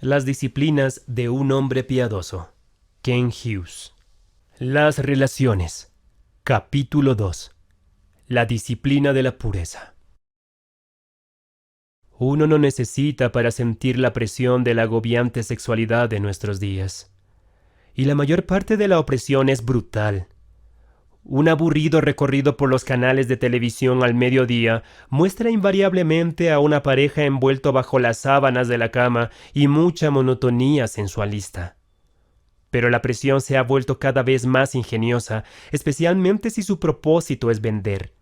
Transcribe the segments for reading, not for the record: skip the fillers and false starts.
Las disciplinas de un hombre piadoso. Ken Hughes. Las relaciones. Capítulo 2. La disciplina de la pureza. Uno no necesita para sentir la presión de la agobiante sexualidad de nuestros días. Y la mayor parte de la opresión es brutal. Un aburrido recorrido por los canales de televisión al mediodía muestra invariablemente a una pareja envuelto bajo las sábanas de la cama y mucha monotonía sensualista. Pero la presión se ha vuelto cada vez más ingeniosa, especialmente si su propósito es vender.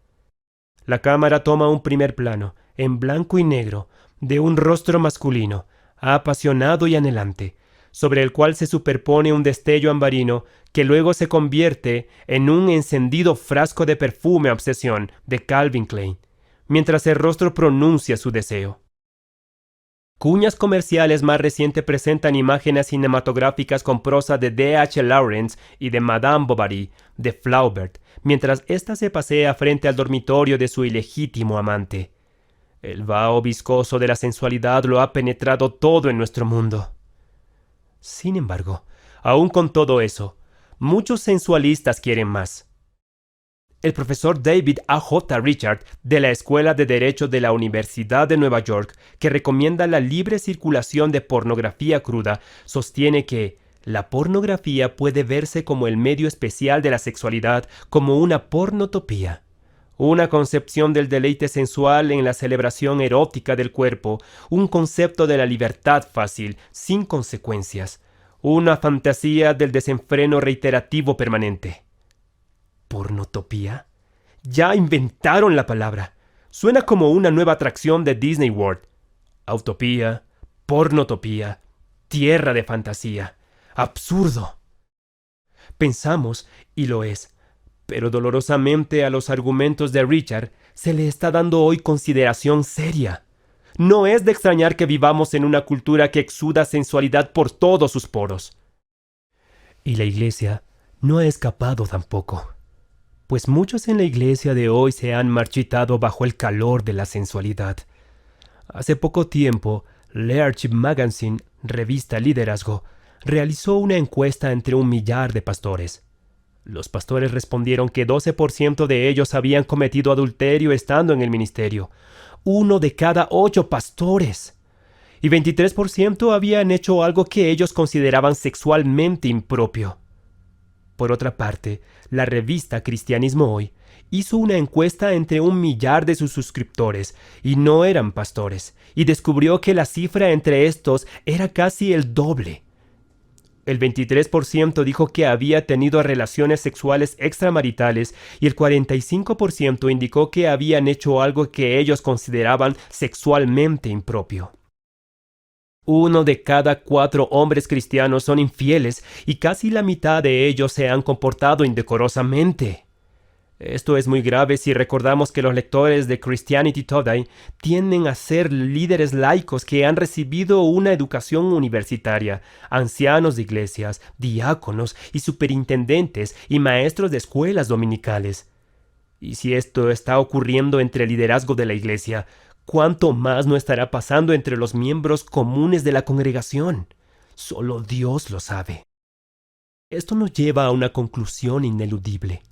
La cámara toma un primer plano, en blanco y negro, de un rostro masculino, apasionado y anhelante, sobre el cual se superpone un destello ambarino que luego se convierte en un encendido frasco de perfume obsesión de Calvin Klein, mientras el rostro pronuncia su deseo. Cuñas comerciales más recientes presentan imágenes cinematográficas con prosa de D.H. Lawrence y de Madame Bovary, de Flaubert, mientras ésta se pasea frente al dormitorio de su ilegítimo amante. El vaho viscoso de la sensualidad lo ha penetrado todo en nuestro mundo. Sin embargo, aun con todo eso, muchos sensualistas quieren más. El profesor David A. J. Richard, de la Escuela de Derecho de la Universidad de Nueva York, que recomienda la libre circulación de pornografía cruda, sostiene que la pornografía puede verse como el medio especial de la sexualidad, como una pornotopía, una concepción del deleite sensual en la celebración erótica del cuerpo, un concepto de la libertad fácil, sin consecuencias, una fantasía del desenfreno reiterativo permanente. ¿Pornotopía? Ya inventaron la palabra. Suena como una nueva atracción de Disney World. Utopía, pornotopía, tierra de fantasía. Absurdo. Pensamos, y lo es, pero dolorosamente a los argumentos de Richard se le está dando hoy consideración seria. No es de extrañar que vivamos en una cultura que exuda sensualidad por todos sus poros. Y la Iglesia no ha escapado tampoco, pues muchos en la Iglesia de hoy se han marchitado bajo el calor de la sensualidad. Hace poco tiempo, Leadership Magazine, revista Liderazgo, realizó una encuesta entre 1,000,000 de pastores. Los pastores respondieron que 12% de ellos habían cometido adulterio estando en el ministerio. 1 de cada 8 pastores. Y 23% habían hecho algo que ellos consideraban sexualmente impropio. Por otra parte, la revista Cristianismo Hoy hizo una encuesta entre 1,000,000 de sus suscriptores, y no eran pastores, y descubrió que la cifra entre estos era casi el doble. El 23% dijo que había tenido relaciones sexuales extramaritales y el 45% indicó que habían hecho algo que ellos consideraban sexualmente impropio. 1 de cada 4 hombres cristianos son infieles y casi la mitad de ellos se han comportado indecorosamente. Esto es muy grave si recordamos que los lectores de Christianity Today tienden a ser líderes laicos que han recibido una educación universitaria, ancianos de iglesias, diáconos y superintendentes y maestros de escuelas dominicales. Y si esto está ocurriendo entre el liderazgo de la iglesia, ¿cuánto más no estará pasando entre los miembros comunes de la congregación? Solo Dios lo sabe. Esto nos lleva a una conclusión ineludible.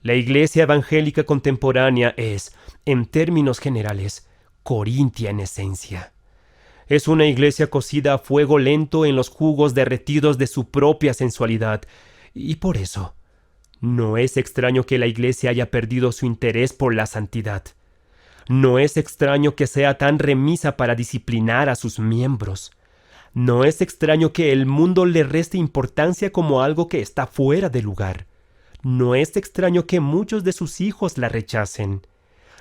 La Iglesia evangélica contemporánea es, en términos generales, corintia en esencia. Es una iglesia cocida a fuego lento en los jugos derretidos de su propia sensualidad, y por eso, no es extraño que la iglesia haya perdido su interés por la santidad. No es extraño que sea tan remisa para disciplinar a sus miembros. No es extraño que el mundo le reste importancia como algo que está fuera de lugar. No es extraño que muchos de sus hijos la rechacen.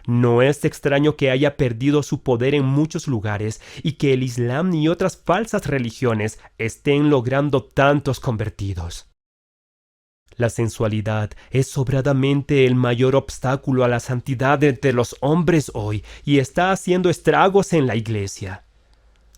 No es extraño que haya perdido su poder en muchos lugares y que el Islam y otras falsas religiones estén logrando tantos convertidos. La sensualidad es sobradamente el mayor obstáculo a la santidad entre los hombres hoy y está haciendo estragos en la iglesia.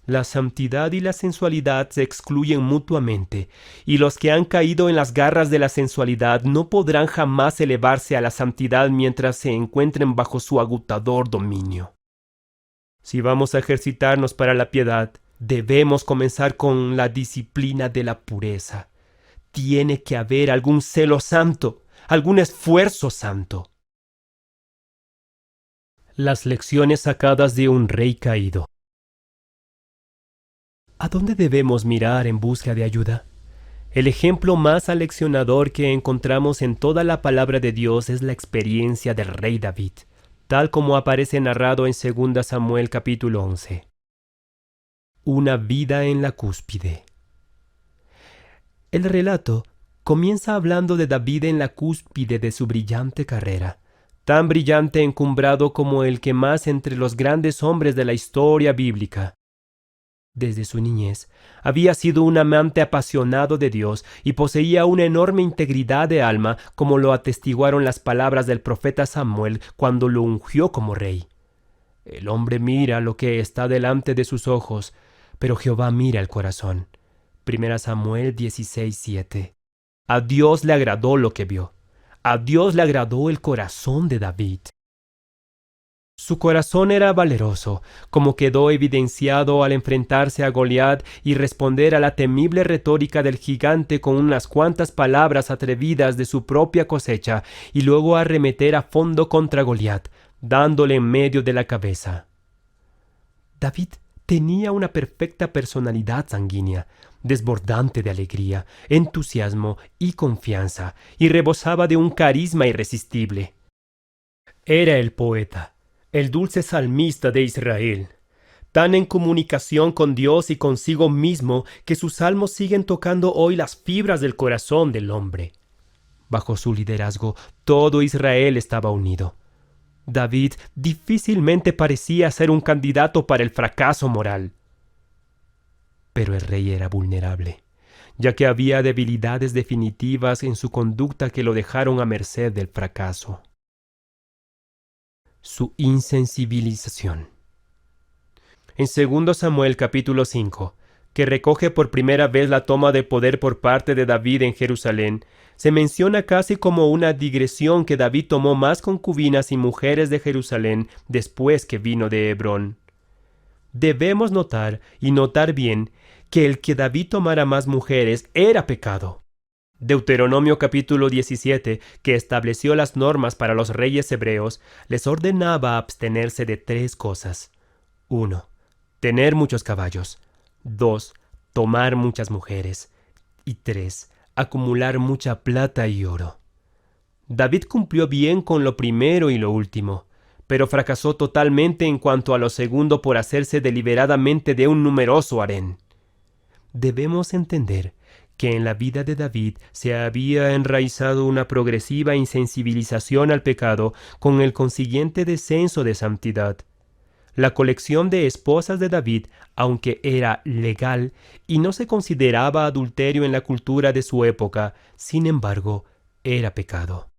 La santidad y la sensualidad se excluyen mutuamente, y los que han caído en las garras de la sensualidad no podrán jamás elevarse a la santidad mientras se encuentren bajo su agotador dominio. Si vamos a ejercitarnos para la piedad, Debemos comenzar con la disciplina de la pureza. Tiene que haber algún celo santo, algún esfuerzo santo. Las lecciones sacadas de un rey caído. ¿A dónde debemos mirar en busca de ayuda? El ejemplo más aleccionador que encontramos en toda la palabra de Dios es la experiencia del rey David, tal como aparece narrado en 2 Samuel capítulo 11. Una vida en la cúspide. El relato comienza hablando de David en la cúspide de su brillante carrera, tan brillante encumbrado como el que más entre los grandes hombres de la historia bíblica. Desde su niñez, había sido un amante apasionado de Dios y poseía una enorme integridad de alma, como lo atestiguaron las palabras del profeta Samuel cuando lo ungió como rey. El hombre mira lo que está delante de sus ojos, pero Jehová mira el corazón. 1 Samuel 16:7. A Dios le agradó lo que vio. A Dios le agradó el corazón de David. Su corazón era valeroso, como quedó evidenciado al enfrentarse a Goliat y responder a la temible retórica del gigante con unas cuantas palabras atrevidas de su propia cosecha, y luego arremeter a fondo contra Goliat, dándole en medio de la cabeza. David tenía una perfecta personalidad sanguínea, desbordante de alegría, entusiasmo y confianza, y rebosaba de un carisma irresistible. Era el poeta, el dulce salmista de Israel, tan en comunicación con Dios y consigo mismo que sus salmos siguen tocando hoy las fibras del corazón del hombre. Bajo su liderazgo, todo Israel estaba unido. David difícilmente parecía ser un candidato para el fracaso moral. Pero el rey era vulnerable, ya que había debilidades definitivas en su conducta que lo dejaron a merced del fracaso. Su insensibilización. En 2 Samuel capítulo 5, que recoge por primera vez la toma de poder por parte de David en Jerusalén, se menciona casi como una digresión que David tomó más concubinas y mujeres de Jerusalén después que vino de Hebrón. Debemos notar, y notar bien, que el que David tomara más mujeres era pecado. Deuteronomio capítulo 17, que estableció las normas para los reyes hebreos, les ordenaba abstenerse de 3 cosas. 1. Tener muchos caballos. 2. Tomar muchas mujeres. Y 3. Acumular mucha plata y oro. David cumplió bien con lo primero y lo último, pero fracasó totalmente en cuanto a lo segundo por hacerse deliberadamente de un numeroso harén. Debemos entender que en la vida de David se había enraizado una progresiva insensibilización al pecado con el consiguiente descenso de santidad. La colección de esposas de David, aunque era legal y no se consideraba adulterio en la cultura de su época, sin embargo, era pecado.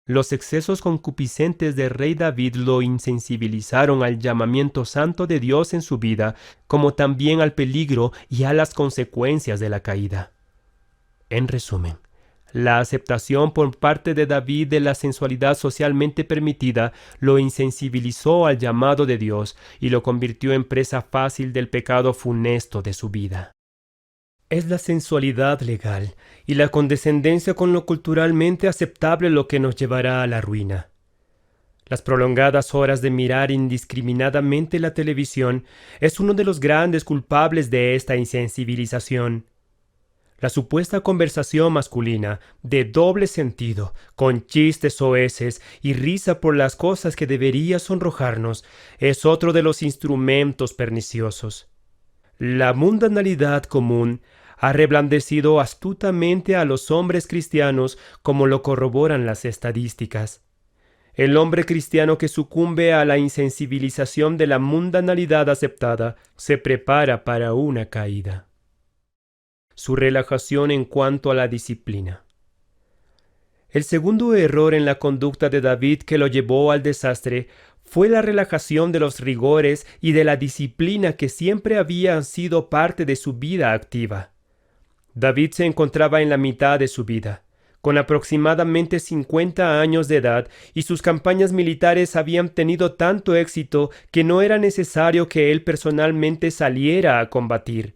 Los excesos concupiscentes del rey David lo insensibilizaron al llamamiento santo de Dios en su vida, como también al peligro y a las consecuencias de la caída. En resumen, la aceptación por parte de David de la sensualidad socialmente permitida lo insensibilizó al llamado de Dios y lo convirtió en presa fácil del pecado funesto de su vida. Es la sensualidad legal y la condescendencia con lo culturalmente aceptable lo que nos llevará a la ruina. Las prolongadas horas de mirar indiscriminadamente la televisión es uno de los grandes culpables de esta insensibilización. La supuesta conversación masculina, de doble sentido, con chistes soeces y risa por las cosas que debería sonrojarnos, es otro de los instrumentos perniciosos. La mundanalidad común ha reblandecido astutamente a los hombres cristianos, como lo corroboran las estadísticas. El hombre cristiano que sucumbe a la insensibilización de la mundanalidad aceptada se prepara para una caída. Su relajación en cuanto a la disciplina. El segundo error en la conducta de David que lo llevó al desastre fue la relajación de los rigores y de la disciplina que siempre habían sido parte de su vida activa. David se encontraba en la mitad de su vida, con aproximadamente 50 años de edad, y sus campañas militares habían tenido tanto éxito que no era necesario que él personalmente saliera a combatir.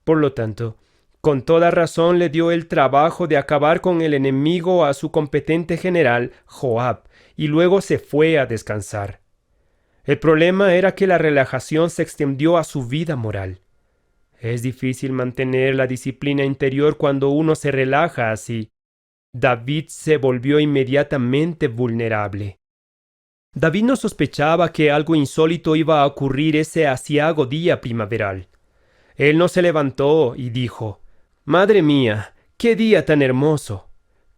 Por lo tanto, con toda razón le dio el trabajo de acabar con el enemigo a su competente general, Joab, y luego se fue a descansar. El problema era que la relajación se extendió a su vida moral. Es difícil mantener la disciplina interior cuando uno se relaja así. David se volvió inmediatamente vulnerable. David no sospechaba que algo insólito iba a ocurrir ese aciago día primaveral. Él no se levantó y dijo: «Madre mía, qué día tan hermoso.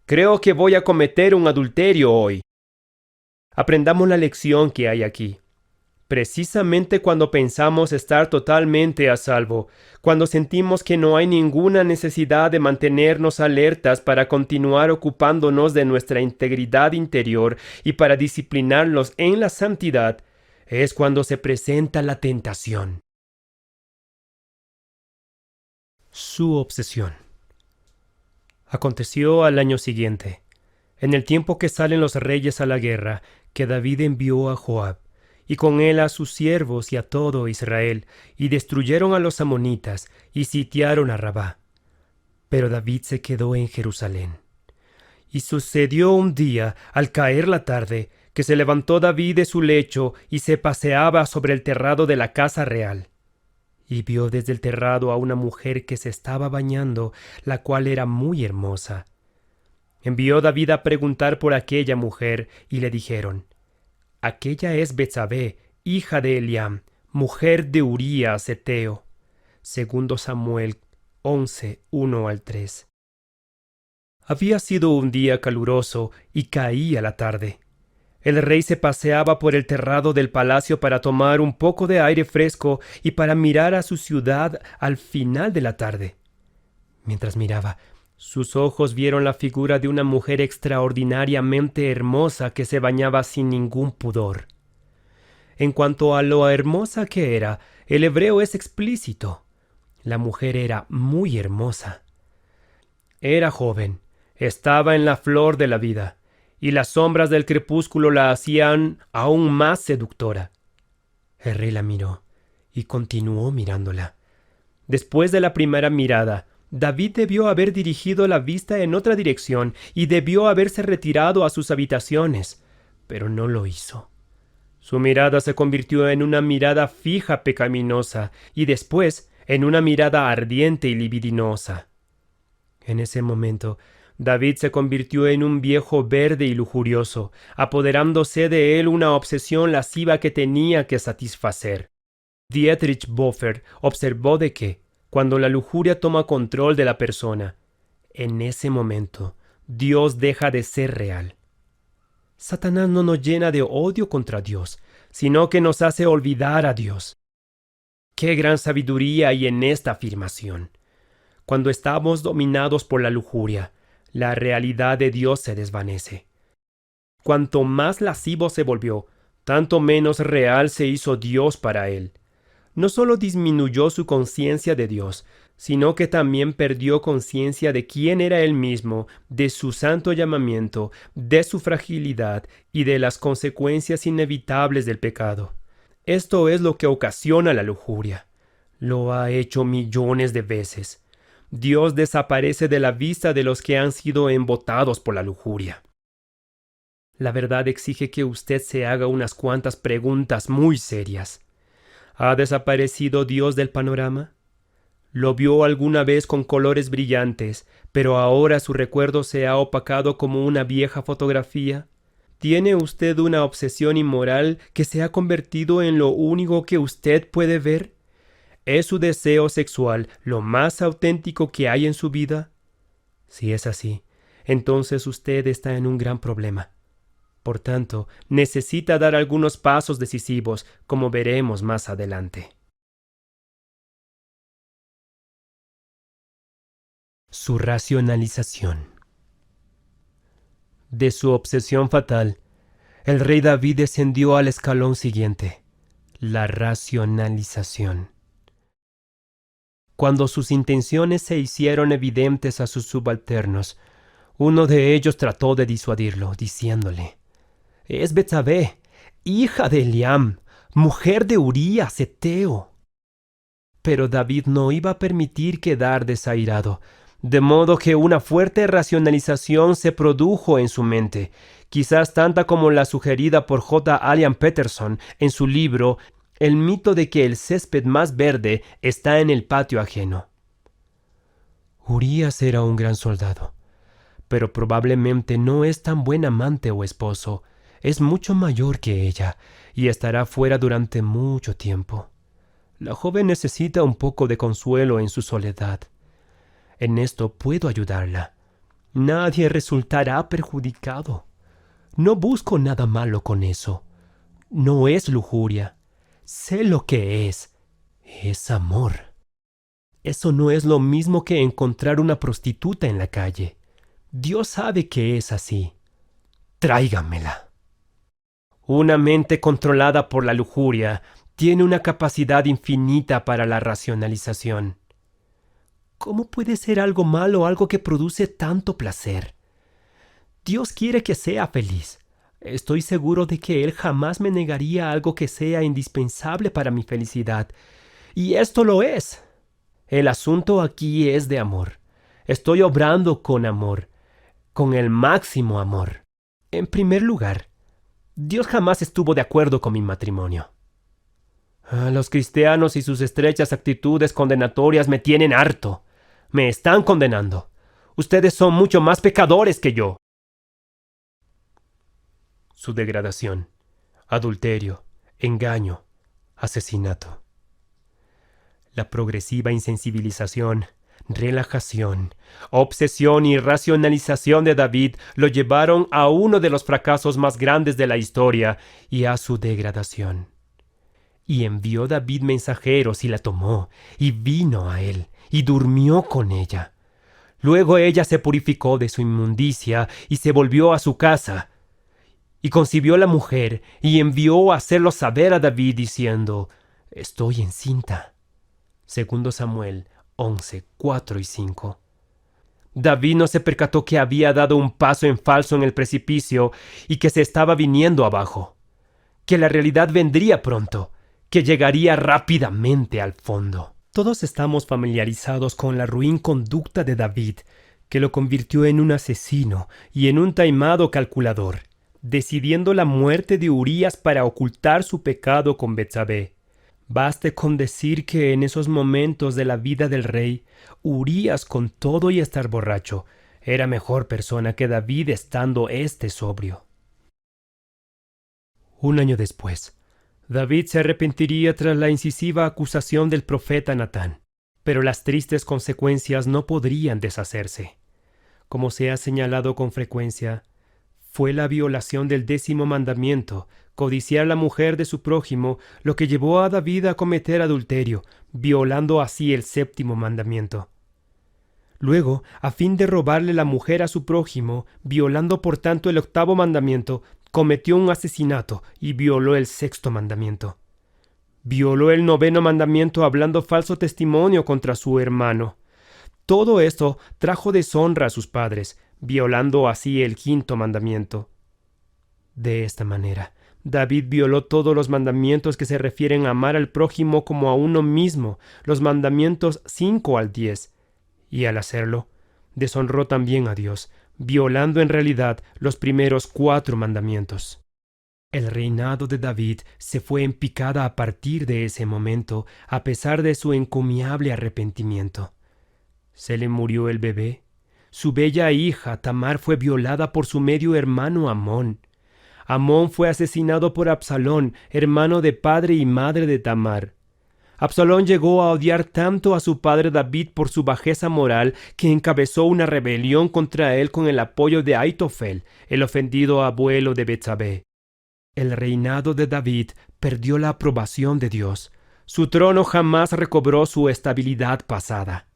Creo que voy a cometer un adulterio hoy». Aprendamos la lección que hay aquí. Precisamente cuando pensamos estar totalmente a salvo, cuando sentimos que no hay ninguna necesidad de mantenernos alertas para continuar ocupándonos de nuestra integridad interior y para disciplinarnos en la santidad, es cuando se presenta la tentación. Su obsesión. Aconteció al año siguiente, en el tiempo que salen los reyes a la guerra, que David envió a Joab, y con él a sus siervos y a todo Israel, y destruyeron a los amonitas, y sitiaron a Rabá. Pero David se quedó en Jerusalén. Y sucedió un día, al caer la tarde, que se levantó David de su lecho, y se paseaba sobre el terrado de la casa real. Y vio desde el terrado a una mujer que se estaba bañando, la cual era muy hermosa. Envió David a preguntar por aquella mujer, y le dijeron: «Aquella es Betsabé, hija de Eliam, mujer de Urías heteo». Segundo Samuel 11, 1-3. Había sido un día caluroso y caía la tarde. El rey se paseaba por el terrado del palacio para tomar un poco de aire fresco y para mirar a su ciudad al final de la tarde. Mientras miraba, sus ojos vieron la figura de una mujer extraordinariamente hermosa que se bañaba sin ningún pudor. En cuanto a lo hermosa que era, el hebreo es explícito. La mujer era muy hermosa. Era joven, estaba en la flor de la vida, y las sombras del crepúsculo la hacían aún más seductora. El rey la miró y continuó mirándola. Después de la primera mirada, David debió haber dirigido la vista en otra dirección y debió haberse retirado a sus habitaciones, pero no lo hizo. Su mirada se convirtió en una mirada fija pecaminosa y después en una mirada ardiente y libidinosa. En ese momento, David se convirtió en un viejo verde y lujurioso, apoderándose de él una obsesión lasciva que tenía que satisfacer. Dietrich Bonhoeffer observó de que, cuando la lujuria toma control de la persona, en ese momento Dios deja de ser real. Satanás no nos llena de odio contra Dios, sino que nos hace olvidar a Dios. ¡Qué gran sabiduría hay en esta afirmación! Cuando estamos dominados por la lujuria, la realidad de Dios se desvanece. Cuanto más lascivo se volvió, tanto menos real se hizo Dios para él. No solo disminuyó su conciencia de Dios, sino que también perdió conciencia de quién era él mismo, de su santo llamamiento, de su fragilidad y de las consecuencias inevitables del pecado. Esto es lo que ocasiona la lujuria. Lo ha hecho millones de veces. Dios desaparece de la vista de los que han sido embotados por la lujuria. La verdad exige que usted se haga unas cuantas preguntas muy serias. ¿Ha desaparecido Dios del panorama? Lo vio alguna vez con colores brillantes, pero ahora su recuerdo se ha opacado como una vieja fotografía. ¿Tiene usted una obsesión inmoral que se ha convertido en lo único que usted puede ver? ¿Es su deseo sexual lo más auténtico que hay en su vida? Si es así, entonces usted está en un gran problema. Por tanto, necesita dar algunos pasos decisivos, como veremos más adelante. Su racionalización. De su obsesión fatal, el rey David descendió al escalón siguiente, la racionalización. Cuando sus intenciones se hicieron evidentes a sus subalternos, Uno de ellos trató de disuadirlo, diciéndole: «Es Betsabé, hija de Eliam, mujer de Urías heteo». Pero David no iba a permitir quedar desairado, de modo que una fuerte racionalización se produjo en su mente, quizás tanta como la sugerida por J. Allan Peterson en su libro El mito de que el césped más verde está en el patio ajeno. Urías era un gran soldado, pero probablemente no es tan buen amante o esposo. Es mucho mayor que ella y estará fuera durante mucho tiempo. La joven necesita un poco de consuelo en su soledad. En esto puedo ayudarla. Nadie resultará perjudicado. No busco nada malo con eso. No es lujuria. Sé lo que es. Es amor. Eso no es lo mismo que encontrar una prostituta en la calle. Dios sabe que es así. Tráigamela. Una mente controlada por la lujuria tiene una capacidad infinita para la racionalización. ¿Cómo puede ser algo malo algo que produce tanto placer? Dios quiere que sea feliz. Estoy seguro de que Él jamás me negaría algo que sea indispensable para mi felicidad. Y esto lo es. El asunto aquí es de amor. Estoy obrando con amor, con el máximo amor. En primer lugar, Dios jamás estuvo de acuerdo con mi matrimonio. Los cristianos y sus estrechas actitudes condenatorias me tienen harto. Me están condenando. Ustedes son mucho más pecadores que yo. Su degradación, adulterio, engaño, asesinato. La progresiva insensibilización, relajación, obsesión y racionalización de David lo llevaron a uno de los fracasos más grandes de la historia y a su degradación. Y envió David mensajeros y la tomó, y vino a él, y durmió con ella. Luego ella se purificó de su inmundicia y se volvió a su casa. Y concibió la mujer, y envió a hacerlo saber a David, diciendo: «Estoy encinta». Segundo Samuel 11, 4 y 5. David no se percató que había dado un paso en falso en el precipicio y que se estaba viniendo abajo, que la realidad vendría pronto, que llegaría rápidamente al fondo. Todos estamos familiarizados con la ruin conducta de David, que lo convirtió en un asesino y en un taimado calculador, decidiendo la muerte de Urías para ocultar su pecado con Betsabé. Baste con decir que en esos momentos de la vida del rey, Urías, con todo y estar borracho, era mejor persona que David estando éste sobrio. Un año después, David se arrepentiría tras la incisiva acusación del profeta Natán, pero las tristes consecuencias no podrían deshacerse. Como se ha señalado con frecuencia, fue la violación del 10º mandamiento, codiciar la mujer de su prójimo, lo que llevó a David a cometer adulterio, violando así el 7º mandamiento. Luego, a fin de robarle la mujer a su prójimo, violando por tanto el 8º mandamiento, cometió un asesinato y violó el 6º mandamiento. Violó el 9º mandamiento hablando falso testimonio contra su hermano. Todo esto trajo deshonra a sus padres, violando así el 5º mandamiento. De esta manera, David violó todos los mandamientos que se refieren a amar al prójimo como a uno mismo, los mandamientos 5 al 10, y al hacerlo, deshonró también a Dios, violando en realidad los primeros 4 mandamientos. El reinado de David se fue en picada a partir de ese momento, a pesar de su encomiable arrepentimiento. Se le murió el bebé. Su bella hija Tamar fue violada por su medio hermano Amón. Amón fue asesinado por Absalón, hermano de padre y madre de Tamar. Absalón llegó a odiar tanto a su padre David por su bajeza moral que encabezó una rebelión contra él con el apoyo de Aitofel, el ofendido abuelo de Betsabé. El reinado de David perdió la aprobación de Dios. Su trono jamás recobró su estabilidad pasada.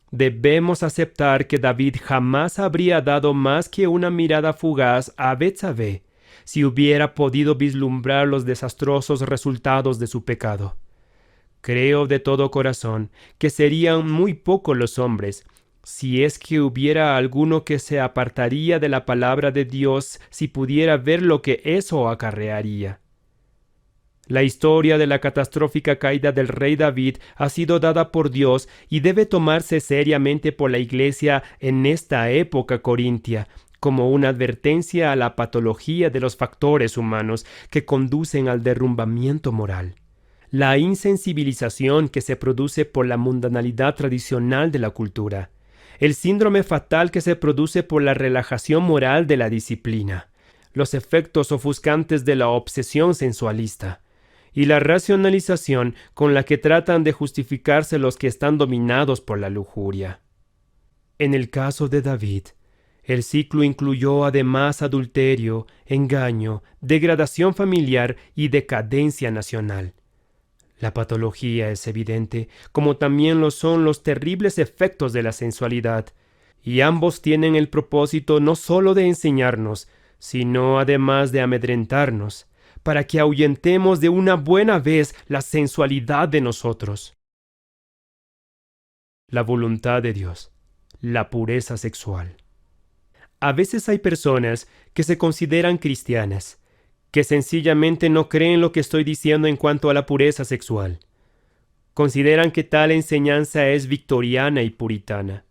Debemos aceptar que David jamás habría dado más que una mirada fugaz a Betsabé si hubiera podido vislumbrar los desastrosos resultados de su pecado. Creo de todo corazón que serían muy pocos los hombres si es que hubiera alguno que se apartaría de la palabra de Dios si pudiera ver lo que eso acarrearía. La historia de la catastrófica caída del rey David ha sido dada por Dios y debe tomarse seriamente por la Iglesia en esta época corintia, como una advertencia a la patología de los factores humanos que conducen al derrumbamiento moral. La insensibilización que se produce por la mundanalidad tradicional de la cultura, el síndrome fatal que se produce por la relajación moral de la disciplina, los efectos ofuscantes de la obsesión sensualista, y la racionalización con la que tratan de justificarse los que están dominados por la lujuria. En el caso de David, el ciclo incluyó además adulterio, engaño, degradación familiar y decadencia nacional. La patología es evidente, como también lo son los terribles efectos de la sensualidad, y ambos tienen el propósito no sólo de enseñarnos, sino además de amedrentarnos, para que ahuyentemos de una buena vez la sensualidad de nosotros. La voluntad de Dios, la pureza sexual. A veces hay personas que se consideran cristianas, que sencillamente no creen lo que estoy diciendo en cuanto a la pureza sexual. Consideran que tal enseñanza es victoriana y puritana.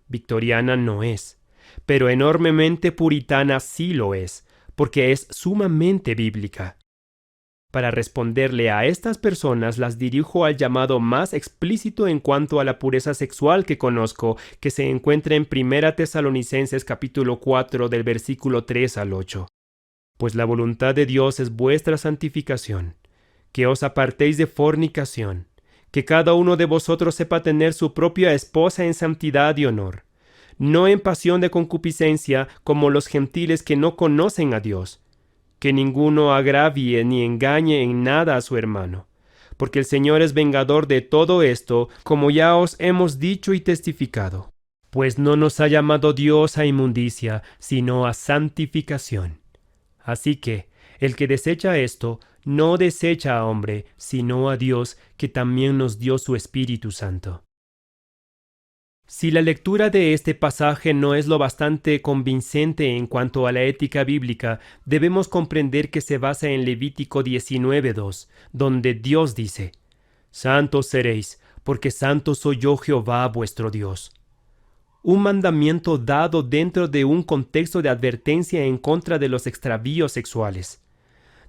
Victoriana no es, pero enormemente puritana sí lo es, porque es sumamente bíblica. Para responderle a estas personas las dirijo al llamado más explícito en cuanto a la pureza sexual que conozco, que se encuentra en 1 Tesalonicenses capítulo 4 del versículo 3 al 8. Pues la voluntad de Dios es vuestra santificación, que os apartéis de fornicación, que cada uno de vosotros sepa tener su propia esposa en santidad y honor, no en pasión de concupiscencia como los gentiles que no conocen a Dios, que ninguno agravie ni engañe en nada a su hermano, porque el Señor es vengador de todo esto, como ya os hemos dicho y testificado. Pues no nos ha llamado Dios a inmundicia, sino a santificación. Así que, el que desecha esto, no desecha a hombre, sino a Dios, que también nos dio su Espíritu Santo. Si la lectura de este pasaje no es lo bastante convincente en cuanto a la ética bíblica, debemos comprender que se basa en Levítico 19:2, donde Dios dice: «Santos seréis, porque santo soy yo Jehová vuestro Dios». Un mandamiento dado dentro de un contexto de advertencia en contra de los extravíos sexuales.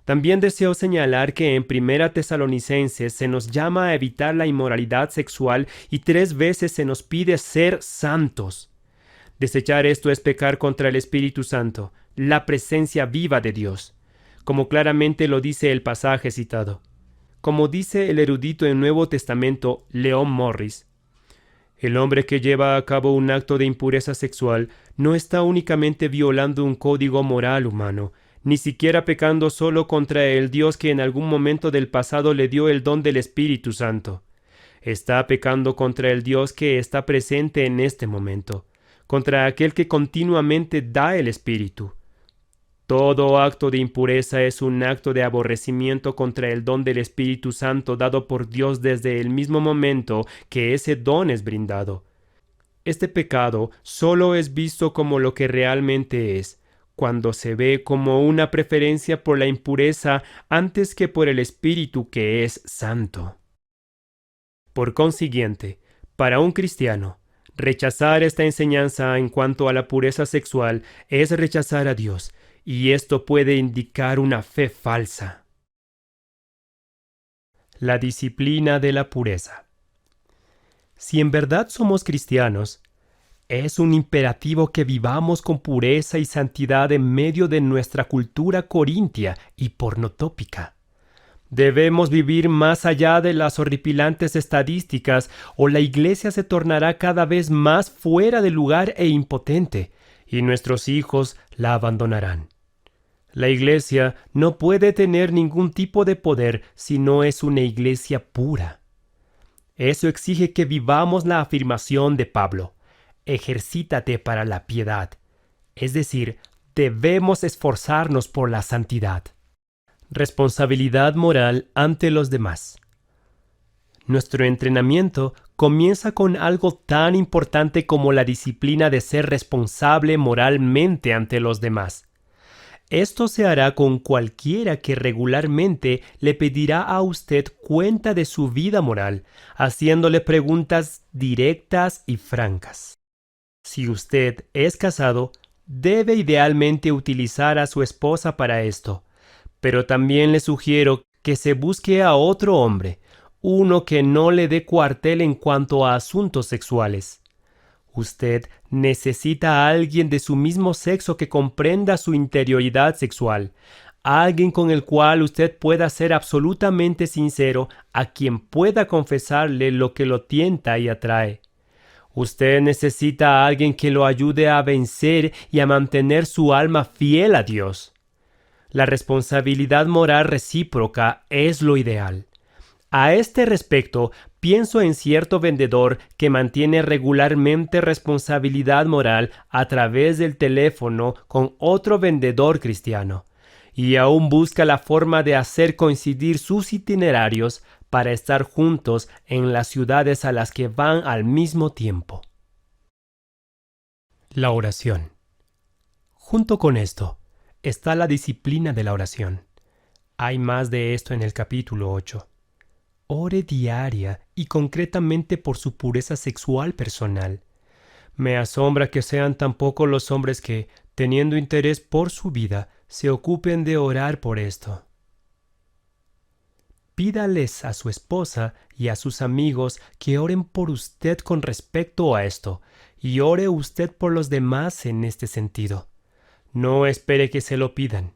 También deseo señalar que en 1 Tesalonicenses se nos llama a evitar la inmoralidad sexual y 3 veces se nos pide ser santos. Desechar esto es pecar contra el Espíritu Santo, la presencia viva de Dios, como claramente lo dice el pasaje citado. Como dice el erudito en Nuevo Testamento Leon Morris, el hombre que lleva a cabo un acto de impureza sexual no está únicamente violando un código moral humano, ni siquiera pecando solo contra el Dios que en algún momento del pasado le dio el don del Espíritu Santo. Está pecando contra el Dios que está presente en este momento, contra aquel que continuamente da el Espíritu. Todo acto de impureza es un acto de aborrecimiento contra el don del Espíritu Santo dado por Dios desde el mismo momento que ese don es brindado. Este pecado solo es visto como lo que realmente es, cuando se ve como una preferencia por la impureza antes que por el Espíritu que es santo. Por consiguiente, para un cristiano, rechazar esta enseñanza en cuanto a la pureza sexual es rechazar a Dios, y esto puede indicar una fe falsa. La disciplina de la pureza. Si en verdad somos cristianos, es un imperativo que vivamos con pureza y santidad en medio de nuestra cultura corintia y pornotópica. Debemos vivir más allá de las horripilantes estadísticas o la Iglesia se tornará cada vez más fuera de lugar e impotente, y nuestros hijos la abandonarán. La Iglesia no puede tener ningún tipo de poder si no es una Iglesia pura. Eso exige que vivamos la afirmación de Pablo: ejercítate para la piedad. Es decir, debemos esforzarnos por la santidad. Responsabilidad moral ante los demás. Nuestro entrenamiento comienza con algo tan importante como la disciplina de ser responsable moralmente ante los demás. Esto se hará con cualquiera que regularmente le pedirá a usted cuenta de su vida moral, haciéndole preguntas directas y francas. Si usted es casado, debe idealmente utilizar a su esposa para esto, pero también le sugiero que se busque a otro hombre, uno que no le dé cuartel en cuanto a asuntos sexuales. Usted necesita a alguien de su mismo sexo que comprenda su interioridad sexual, alguien con el cual usted pueda ser absolutamente sincero, a quien pueda confesarle lo que lo tienta y atrae. Usted necesita a alguien que lo ayude a vencer y a mantener su alma fiel a Dios. La responsabilidad moral recíproca es lo ideal. A este respecto, pienso en cierto vendedor que mantiene regularmente responsabilidad moral a través del teléfono con otro vendedor cristiano, y aún busca la forma de hacer coincidir sus itinerarios para estar juntos en las ciudades a las que van al mismo tiempo. La oración. Junto con esto, está la disciplina de la oración. Hay más de esto en el capítulo 8. Ore diaria y concretamente por su pureza sexual personal. Me asombra que sean tan pocos los hombres que, teniendo interés por su vida, se ocupen de orar por esto. Pídales a su esposa y a sus amigos que oren por usted con respecto a esto, y ore usted por los demás en este sentido. No espere que se lo pidan.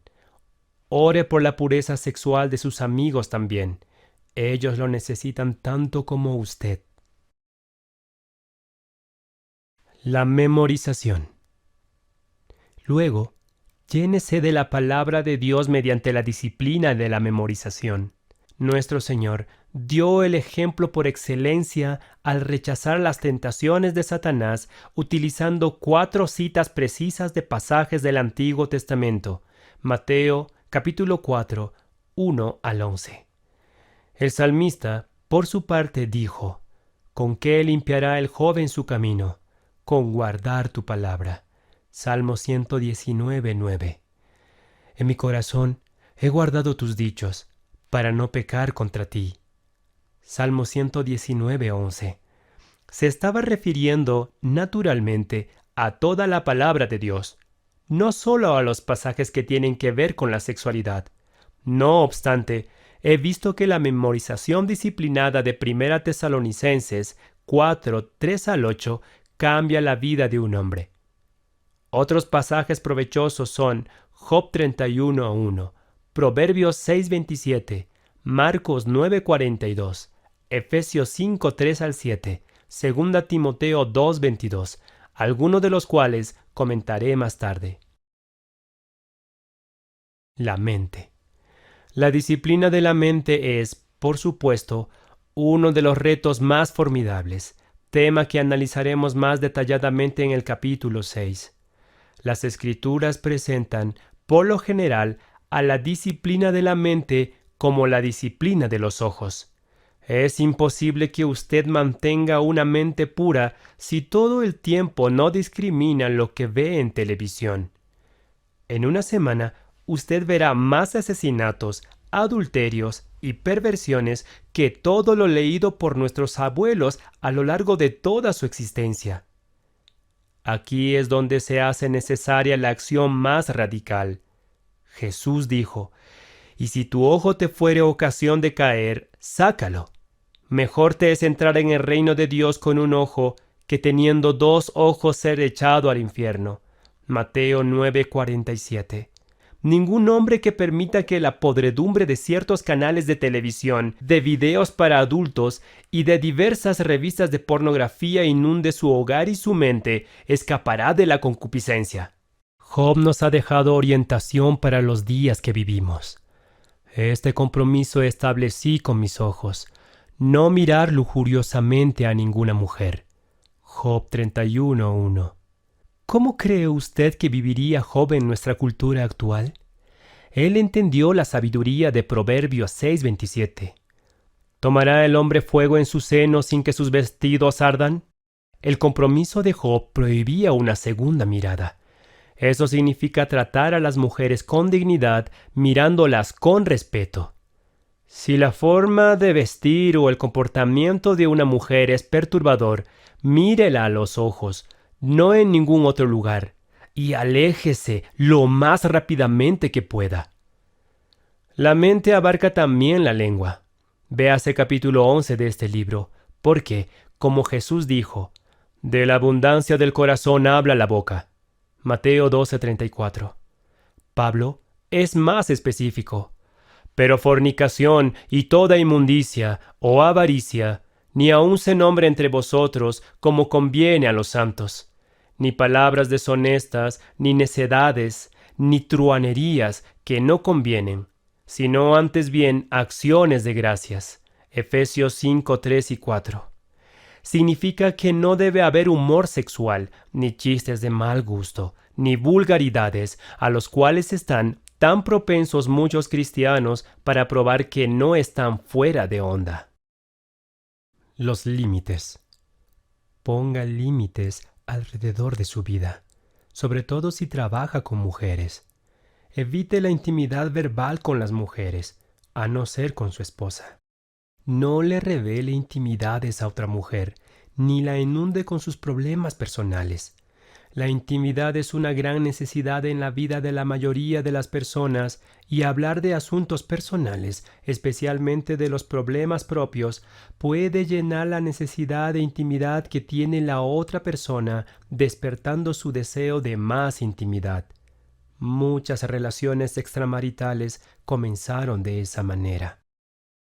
Ore por la pureza sexual de sus amigos también. Ellos lo necesitan tanto como usted. La memorización. Luego, llénese de la palabra de Dios mediante la disciplina de la memorización. Nuestro Señor dio el ejemplo por excelencia al rechazar las tentaciones de Satanás utilizando 4 citas precisas de pasajes del Antiguo Testamento. Mateo, capítulo 4, 1 al 11. El salmista, por su parte, dijo: ¿Con qué limpiará el joven su camino? Con guardar tu palabra. Salmo 119, 9. En mi corazón he guardado tus dichos, para no pecar contra ti. Salmo 119, 11. Se estaba refiriendo, naturalmente, a toda la palabra de Dios, no solo a los pasajes que tienen que ver con la sexualidad. No obstante, he visto que la memorización disciplinada de 1 Tesalonicenses 4, 3 al 8 cambia la vida de un hombre. Otros pasajes provechosos son Job 31, 1, Proverbios 6, 27, Marcos 9, 42, Efesios 5, 3 al 7, 2 Timoteo 2, 22, algunos de los cuales comentaré más tarde. La mente. La disciplina de la mente es, por supuesto, uno de los retos más formidables, tema que analizaremos más detalladamente en el capítulo 6. Las Escrituras presentan, por lo general, a la disciplina de la mente como la disciplina de los ojos. Es imposible que usted mantenga una mente pura si todo el tiempo no discrimina lo que ve en televisión. En una semana, usted verá más asesinatos, adulterios y perversiones que todo lo leído por nuestros abuelos a lo largo de toda su existencia. Aquí es donde se hace necesaria la acción más radical. Jesús dijo: «Y si tu ojo te fuere ocasión de caer, sácalo. Mejor te es entrar en el reino de Dios con un ojo, que teniendo 2 ojos ser echado al infierno». Mateo 9:47. Ningún hombre que permita que la podredumbre de ciertos canales de televisión, de videos para adultos y de diversas revistas de pornografía inunde su hogar y su mente, escapará de la concupiscencia. Job nos ha dejado orientación para los días que vivimos. Este compromiso establecí con mis ojos: no mirar lujuriosamente a ninguna mujer. Job 31:1. ¿Cómo cree usted que viviría Job en nuestra cultura actual? Él entendió la sabiduría de Proverbios 6:27. ¿Tomará el hombre fuego en su seno sin que sus vestidos ardan? El compromiso de Job prohibía una segunda mirada. Eso significa tratar a las mujeres con dignidad, mirándolas con respeto. Si la forma de vestir o el comportamiento de una mujer es perturbador, mírela a los ojos, no en ningún otro lugar, y aléjese lo más rápidamente que pueda. La mente abarca también la lengua. Véase capítulo 11 de este libro, porque, como Jesús dijo, de la abundancia del corazón habla la boca. Mateo 12:34. Pablo es más específico. Pero fornicación y toda inmundicia o avaricia, ni aun se nombre entre vosotros como conviene a los santos, ni palabras deshonestas, ni necedades, ni truhanerías que no convienen, sino antes bien acciones de gracias. Efesios 5:3 y 4. Significa que no debe haber humor sexual, ni chistes de mal gusto, ni vulgaridades, a los cuales están tan propensos muchos cristianos para probar que no están fuera de onda. Los límites. Ponga límites alrededor de su vida, sobre todo si trabaja con mujeres. Evite la intimidad verbal con las mujeres, a no ser con su esposa. No le revele intimidades a otra mujer, ni la inunde con sus problemas personales. La intimidad es una gran necesidad en la vida de la mayoría de las personas, y hablar de asuntos personales, especialmente de los problemas propios, puede llenar la necesidad de intimidad que tiene la otra persona, despertando su deseo de más intimidad. Muchas relaciones extramaritales comenzaron de esa manera.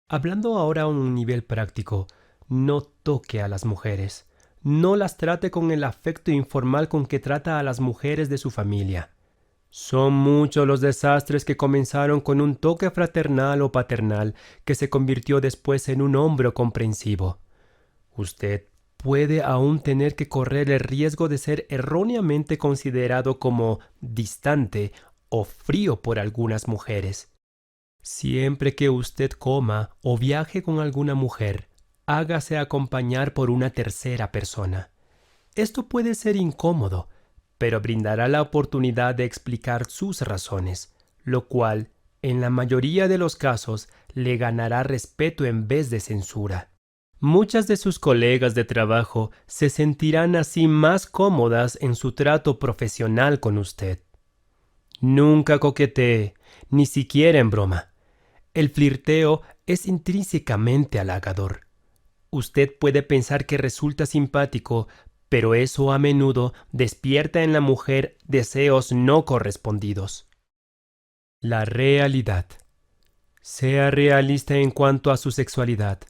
Hablando ahora a un nivel práctico, no toque a las mujeres. No las trate con el afecto informal con que trata a las mujeres de su familia. Son muchos los desastres que comenzaron con un toque fraternal o paternal que se convirtió después en un hombro comprensivo. Usted puede aún tener que correr el riesgo de ser erróneamente considerado como distante o frío por algunas mujeres. Siempre que usted coma o viaje con alguna mujer, hágase acompañar por una tercera persona. Esto puede ser incómodo, pero brindará la oportunidad de explicar sus razones, lo cual, en la mayoría de los casos, le ganará respeto en vez de censura. Muchas de sus colegas de trabajo se sentirán así más cómodas en su trato profesional con usted. Nunca coquetee, ni siquiera en broma. El flirteo es intrínsecamente halagador. Usted puede pensar que resulta simpático, pero eso a menudo despierta en la mujer deseos no correspondidos. La realidad. Sea realista en cuanto a su sexualidad.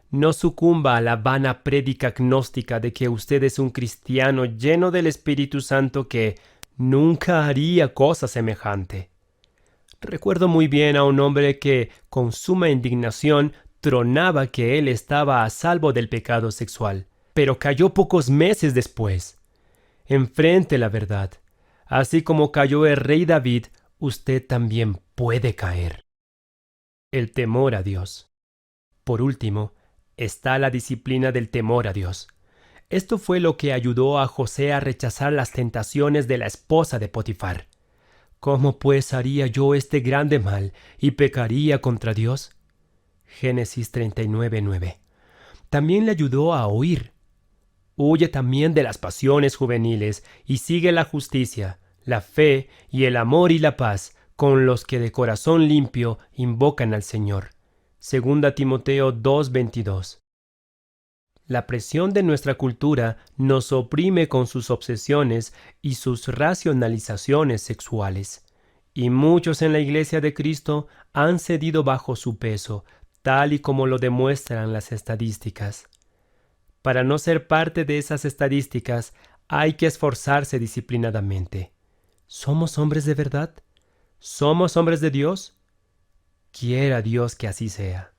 No sucumba a la vana prédica gnóstica de que usted es un cristiano lleno del Espíritu Santo que nunca haría cosa semejante. Recuerdo muy bien a un hombre que, con suma indignación, tronaba que él estaba a salvo del pecado sexual, pero cayó pocos meses después. Enfrente la verdad. Así como cayó el rey David, usted también puede caer. El temor a Dios. Por último, está la disciplina del temor a Dios. Esto fue lo que ayudó a José a rechazar las tentaciones de la esposa de Potifar. ¿Cómo pues haría yo este grande mal y pecaría contra Dios? Génesis 39:9. También le ayudó a oír. Huye también de las pasiones juveniles y sigue la justicia, la fe y el amor y la paz con los que de corazón limpio invocan al Señor. Segunda Timoteo 2:22. La presión de nuestra cultura nos oprime con sus obsesiones y sus racionalizaciones sexuales, y muchos en la Iglesia de Cristo han cedido bajo su peso, tal y como lo demuestran las estadísticas. Para no ser parte de esas estadísticas, hay que esforzarse disciplinadamente. ¿Somos hombres de verdad? ¿Somos hombres de Dios? Quiera Dios que así sea.